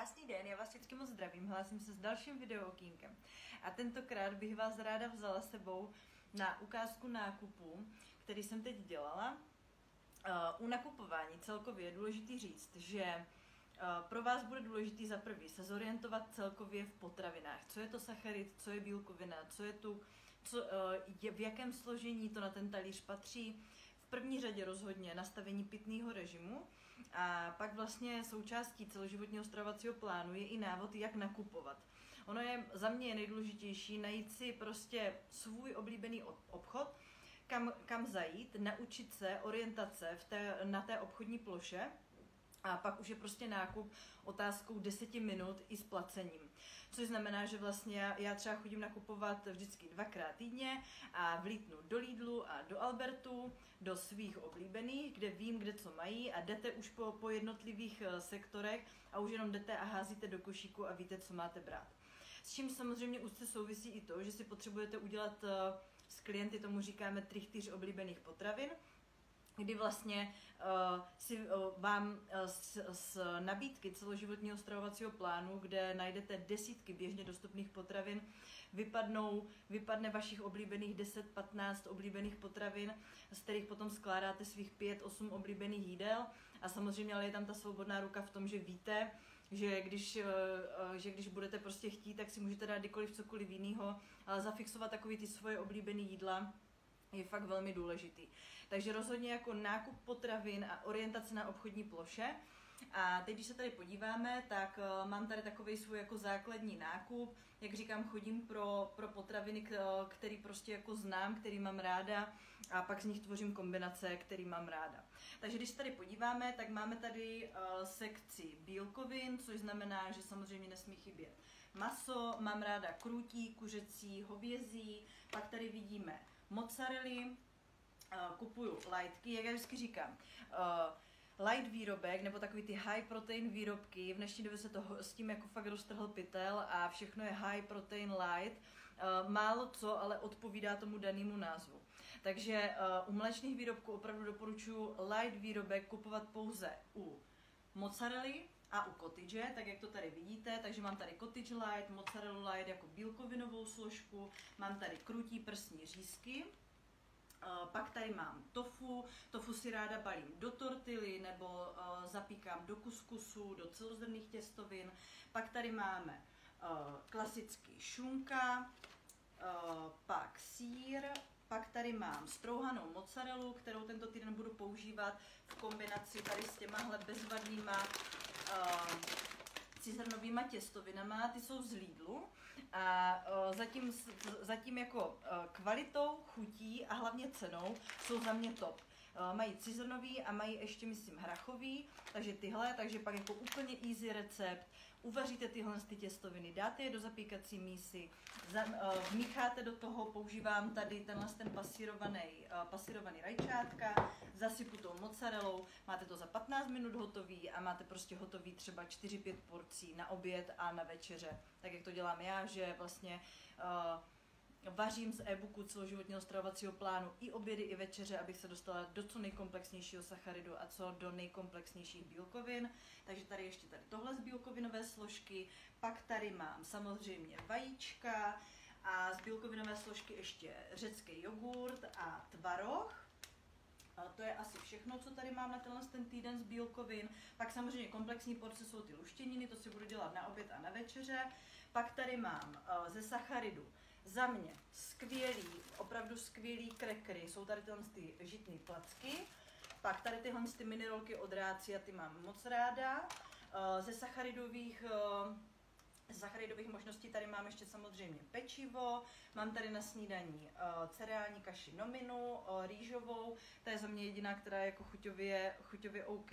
Krásný den, já vás vždycky moc zdravím, hlásím se s dalším videookýnkem. A tentokrát bych vás ráda vzala sebou na ukázku nákupu, který jsem teď dělala. U nakupování celkově je důležitý říct, že pro vás bude důležitý za prvý se zorientovat celkově v potravinách. Co je to sacharid, co je bílkovina, co je tu, v jakém složení to na ten talíř patří. V první řadě rozhodně nastavení pitného režimu a pak vlastně součástí celoživotního stravovacího plánu je i návod, jak nakupovat. Ono je za mě nejdůležitější najít si prostě svůj oblíbený obchod, kam zajít, naučit se orientace na té obchodní ploše. A pak už je prostě nákup otázkou 10 minut i s placením. Což znamená, že vlastně já třeba chodím nakupovat vždycky 2krát týdně a vlítnu do Lidlu a do Albertu, do svých oblíbených, kde vím, kde co mají a jdete už po jednotlivých sektorech a už jenom jdete a házíte do košíku a víte, co máte brát. S čím samozřejmě úzce souvisí i to, že si potřebujete udělat s klienty, tomu říkáme trichtýř oblíbených potravin, kdy vlastně vám z nabídky celoživotního stravovacího plánu, kde najdete desítky běžně dostupných potravin, vypadne vašich oblíbených 10-15 oblíbených potravin, z kterých potom skládáte svých 5-8 oblíbených jídel. A samozřejmě ale je tam ta svobodná ruka v tom, že víte, že když budete prostě chtít, tak si můžete dát kdykoliv cokoliv jiného, ale zafixovat takový ty svoje oblíbené jídla je fakt velmi důležitý. Takže rozhodně jako nákup potravin a orientace na obchodní ploše. A teď, když se tady podíváme, tak mám tady takový svůj jako základní nákup. Jak říkám, chodím pro potraviny, který prostě jako znám, který mám ráda a pak z nich tvořím kombinace, který mám ráda. Takže když se tady podíváme, tak máme tady sekci bílkovin, což znamená, že samozřejmě nesmí chybět maso, mám ráda krůtí, kuřecí, hovězí, pak tady vidíme mozzarelly, kupuju lightky, jak já vždycky říkám, light výrobek, nebo takový ty high protein výrobky, v dnešní době se to s tím jako fakt roztrhl pytel a všechno je high protein light, málo co, ale odpovídá tomu danému názvu. Takže u mléčných výrobků opravdu doporučuji light výrobek kupovat pouze u mozzarelly a u cottage, tak jak to tady vidíte, takže mám tady cottage light, mozzarella light jako bílkovinovou složku, mám tady krutí prsní řízky, pak tady mám tofu si ráda balím do tortily nebo zapíkám do kuskusu, do celozrnných těstovin, pak tady máme klasický šunka, pak sýr, pak tady mám strouhanou mozzarellu, kterou tento týden budu používat v kombinaci tady s těmahle bezvadnýma cizrnovýma těstovinama, ty jsou z Lidlu a zatím jako kvalitou, chutí a hlavně cenou jsou za mě top. Mají cizrnový a mají ještě, myslím, hrachový, takže takže pak jako úplně easy recept. Uvaříte tyhle těstoviny, dáte je do zapíkací mísy, vmícháte do toho, používám tady ten pasírovaný rajčátka, zasypu tou mozzarellou, máte to za 15 minut hotový a máte prostě hotový třeba 4-5 porcí na oběd a na večeře. Tak jak to dělám já, že vlastně vařím z e-booku celoživotního stravovacího plánu i obědy, i večeře, abych se dostala do co nejkomplexnějšího sacharidu a co do nejkomplexnějších bílkovin. Takže tady ještě tohle z bílkovinové složky, pak tady mám samozřejmě vajíčka a z bílkovinové složky ještě řecký jogurt a tvaroh. A to je asi všechno, co tady mám na ten týden z bílkovin. Pak samozřejmě komplexní porce jsou ty luštěniny, to si budu dělat na oběd a na večeře. Pak tady mám ze sacharidu za mě opravdu skvělý krekry, jsou tady ty žitné placky. Pak tady tyhle mini rolky od Rácia, ty mám moc ráda. Ze sacharidových možností tady mám ještě samozřejmě pečivo, mám tady na snídaní cereální kaši nominu, rýžovou, to je za mě jediná, která je jako chuťově OK.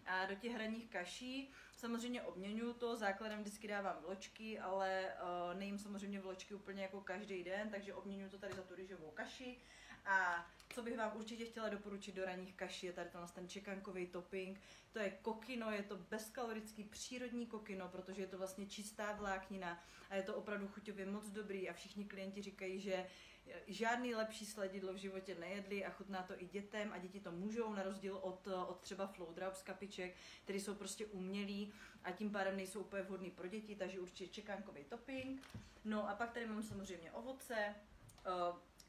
A do těch hraních kaší samozřejmě obměňuju to, základem vždycky dávám vločky, ale nejím samozřejmě vločky úplně jako každý den, takže obměňuju to tady za tu rýžovou kaši. A co bych vám určitě chtěla doporučit do ranních kaší, je tady ten čekankový topping. To je kokino, je to bezkalorický přírodní kokino, protože je to vlastně čistá vláknina a je to opravdu chuťově moc dobrý a všichni klienti říkají, že žádný lepší sladidlo v životě nejedli a chutná to i dětem a děti to můžou, na rozdíl od třeba Flow Drops kapiček, které jsou prostě umělý a tím pádem nejsou úplně vhodný pro děti, takže určitě čekánkový topping. No a pak tady mám samozřejmě ovoce,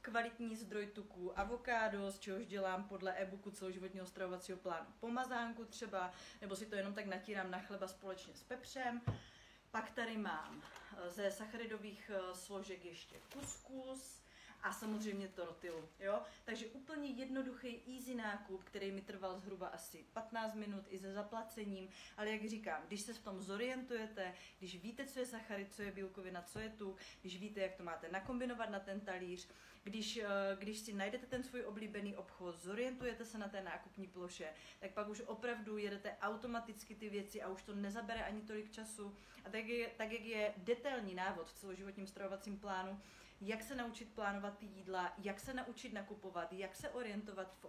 kvalitní zdroj tuků, avokádo, z čehož dělám podle e-booku celoživotního stravovacího plánu pomazánku třeba, nebo si to jenom tak natírám na chleba společně s pepřem. Pak tady mám ze sacharidových složek ještě kuskus a samozřejmě tortilu, jo? Takže úplně jednoduchý easy nákup, který mi trval zhruba asi 15 minut i se zaplacením, ale jak říkám, když se v tom zorientujete, když víte, co je sacharid, co je bílkovina, co je tuk, když víte, jak to máte nakombinovat na ten talíř, když si najdete ten svůj oblíbený obchod, zorientujete se na té nákupní ploše, tak pak už opravdu jedete automaticky ty věci a už to nezabere ani tolik času. A tak jak je detailní návod v celoživotním stravovacím plánu, jak se naučit plánovat ty jídla, jak se naučit nakupovat, jak se orientovat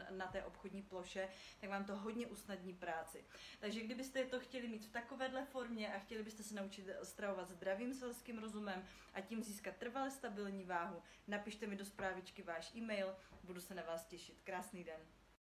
na té obchodní ploše, tak vám to hodně usnadní práci. Takže kdybyste to chtěli mít v takovéhle formě a chtěli byste se naučit stravovat zdravým selským rozumem a tím získat trvale stabilní váhu, napište mi do zprávičky váš e-mail, budu se na vás těšit. Krásný den.